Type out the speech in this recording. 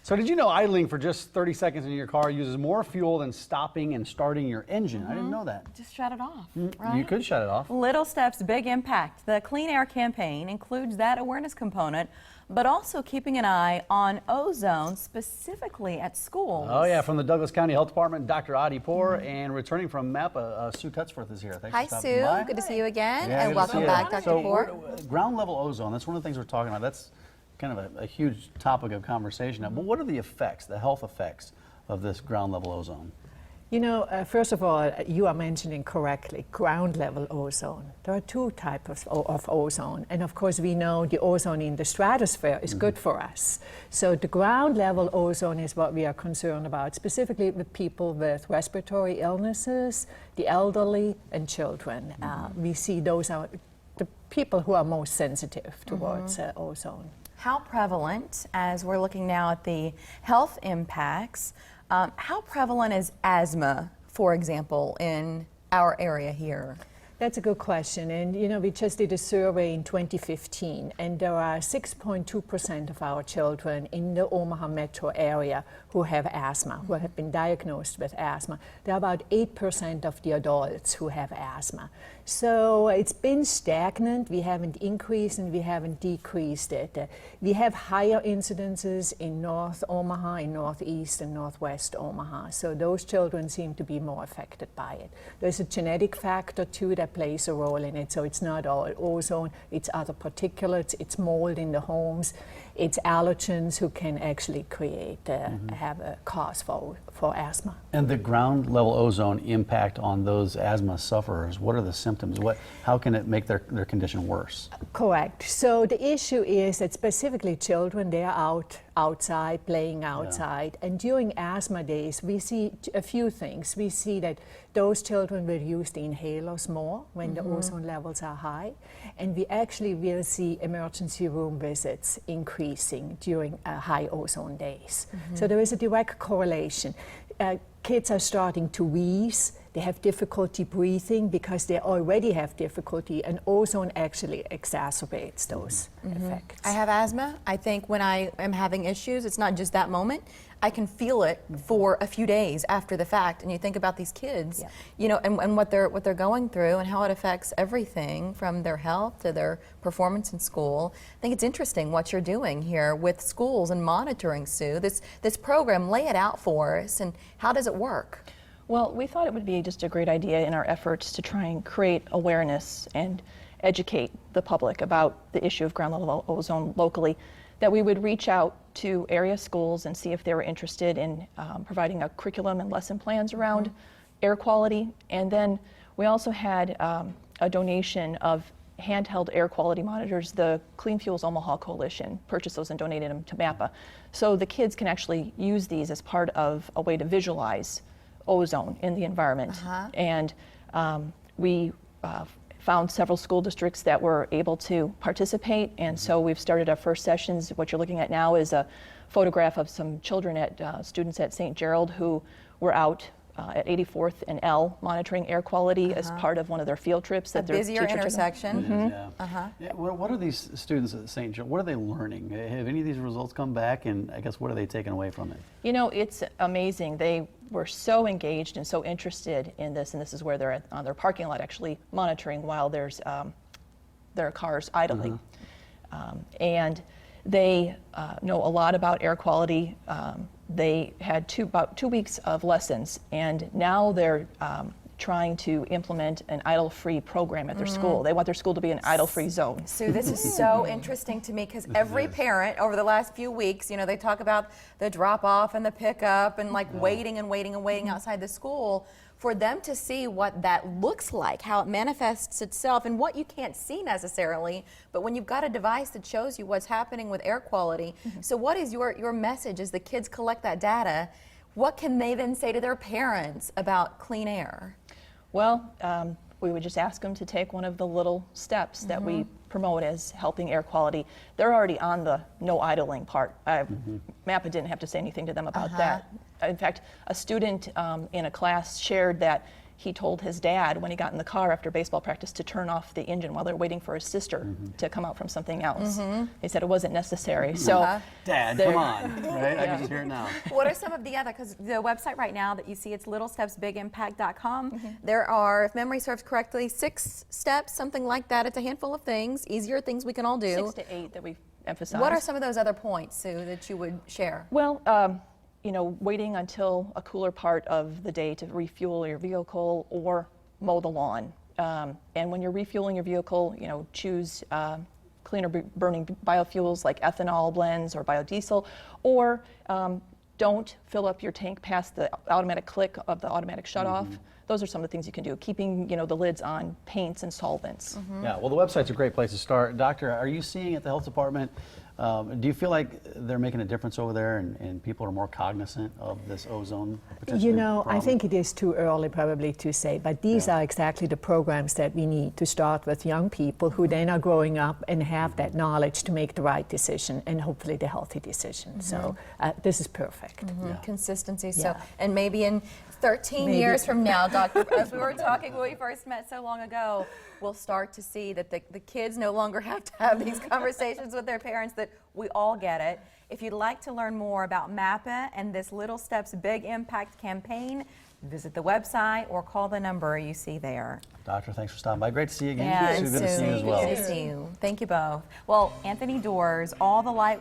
So did you know idling for just 30 seconds in your car uses more fuel than stopping and starting your engine? I didn't know that. Just shut it off, right? You could shut it off. Little steps, big impact. The Clean Air campaign includes that awareness component, but also keeping an eye on ozone, specifically at schools. Oh yeah, from the Douglas County Health Department, Dr. Pour, and returning from MAPA, Sue Cutsforth is here. Thanks Hi, for stopping Sue. by. Good to see you again, Yeah, and good to see welcome you. back, Dr. So, Pour. ground level ozone, that's one of the things we're talking about. That's kind of a huge topic of conversation now. But what are the effects, the health effects of this ground level ozone? You know, first of all, you are mentioning correctly ground level ozone. There are two types of ozone. And of course, we know the ozone in the stratosphere is good for us. So the ground level ozone is what we are concerned about, specifically with people with respiratory illnesses, the elderly, and children. We see those are the people who are most sensitive towards ozone. How prevalent, as we're looking now at the health impacts, how prevalent is asthma, for example, in our area here? That's a good question. And you know, we just did a survey in 2015, and there are 6.2% of our children in the Omaha metro area who have asthma, who have been diagnosed with asthma. There are about 8% of the adults who have asthma. So it's been stagnant. We haven't increased and we haven't decreased it. We have higher incidences in North Omaha, in Northeast and Northwest Omaha. So those children seem to be more affected by it. There's a genetic factor too that plays a role in it. So it's not all ozone, it's other particulates, it's mold in the homes, it's allergens who can actually create, have a cause for asthma. And the ground level ozone impact on those asthma sufferers, what are the symptoms? How can it make their condition worse? Correct. So the issue is that specifically children, they are outside, playing outside. And during asthma days, we see a few things. We see that those children will use the inhalers more when the ozone levels are high. And we actually will see emergency room visits increasing during high ozone days. So there is a direct correlation. Kids are starting to wheeze. They have difficulty breathing because they already have difficulty, and ozone actually exacerbates those effects. I have asthma. I think when I am having issues, it's not just that moment. I can feel it for a few days after the fact. And you think about these kids, you know, and what they're going through and how it affects everything from their health to their performance in school. I think it's interesting what you're doing here with schools and monitoring, Sue. This program, lay it out for us, and how does it work? Well, we thought it would be just a great idea in our efforts to try and create awareness and educate the public about the issue of ground level ozone locally, that we would reach out to area schools and see if they were interested in providing a curriculum and lesson plans around air quality. And then we also had a donation of handheld air quality monitors. The Clean Fuels Omaha Coalition purchased those and donated them to MAPA. So the kids can actually use these as part of a way to visualize ozone in the environment. And we found several school districts that were able to participate, and so we've started our first sessions. What you're looking at now is a photograph of some children students at St. Gerald who were out at 84th and L monitoring air quality as part of one of their field trips. That a busier intersection. What are these students at St. Joe, what are they learning? Have any of these results come back, and I guess what are they taking away from it? You know, it's amazing. They were so engaged and so interested in this, and this is where they're on their parking lot actually monitoring while there's their cars idling. And they know a lot about air quality. They had about 2 weeks of lessons, and now they're trying to implement an idle-free program at their school. They want their school to be an idle-free zone. Sue, this is so interesting to me because every parent over the last few weeks, you know, they talk about the drop-off and the pickup and like waiting and waiting and waiting outside the school. For them to see what that looks like, how it manifests itself, and what you can't see necessarily, but when you've got a device that shows you what's happening with air quality. So what is your message as the kids collect that data? What can they then say to their parents about clean air? Well, we would just ask them to take one of the little steps that we promote as helping air quality. They're already on the no idling part. MAPA didn't have to say anything to them about that. In fact, a student in a class shared that he told his dad when he got in the car after baseball practice to turn off the engine while they're waiting for his sister to come out from something else. He said it wasn't necessary. So, Dad, come on, right? I can just hear it now. What are some of the other, because the website right now that you see, it's littlestepsbigimpact.com. There are, if memory serves correctly, 6 steps, something like that. It's a handful of things, easier things we can all do. 6 to 8 that we've emphasized. What are some of those other points, Sue, that you would share? Well, you know, waiting until a cooler part of the day to refuel your vehicle or mow the lawn. And when you're refueling your vehicle, you know, choose cleaner burning biofuels like ethanol blends or biodiesel, or don't fill up your tank past the automatic click of the automatic shutoff. Those are some of the things you can do. Keeping, you know, the lids on paints and solvents. Yeah, well, the website's a great place to start. Doctor, are you seeing at the health department, do you feel like they're making a difference over there and people are more cognizant of this ozone potentially You know, problem? I think it is too early probably to say, but these are exactly the programs that we need to start with young people who then are growing up and have that knowledge to make the right decision and hopefully the healthy decision. So this is perfect. Consistency. So, Yeah. and maybe in 13 Maybe. years from now, Doctor, as we were talking when we first met so long ago, we'll start to see that the kids no longer have to have these conversations with their parents, that we all get it. If you'd like to learn more about MAPPA and this Little Steps Big Impact campaign, visit the website or call the number you see there. Doctor, thanks for stopping by. Great to see you again. And Sue, good to see you as well. Good to see you. Thank you both. Well, Anthony Doors, all the light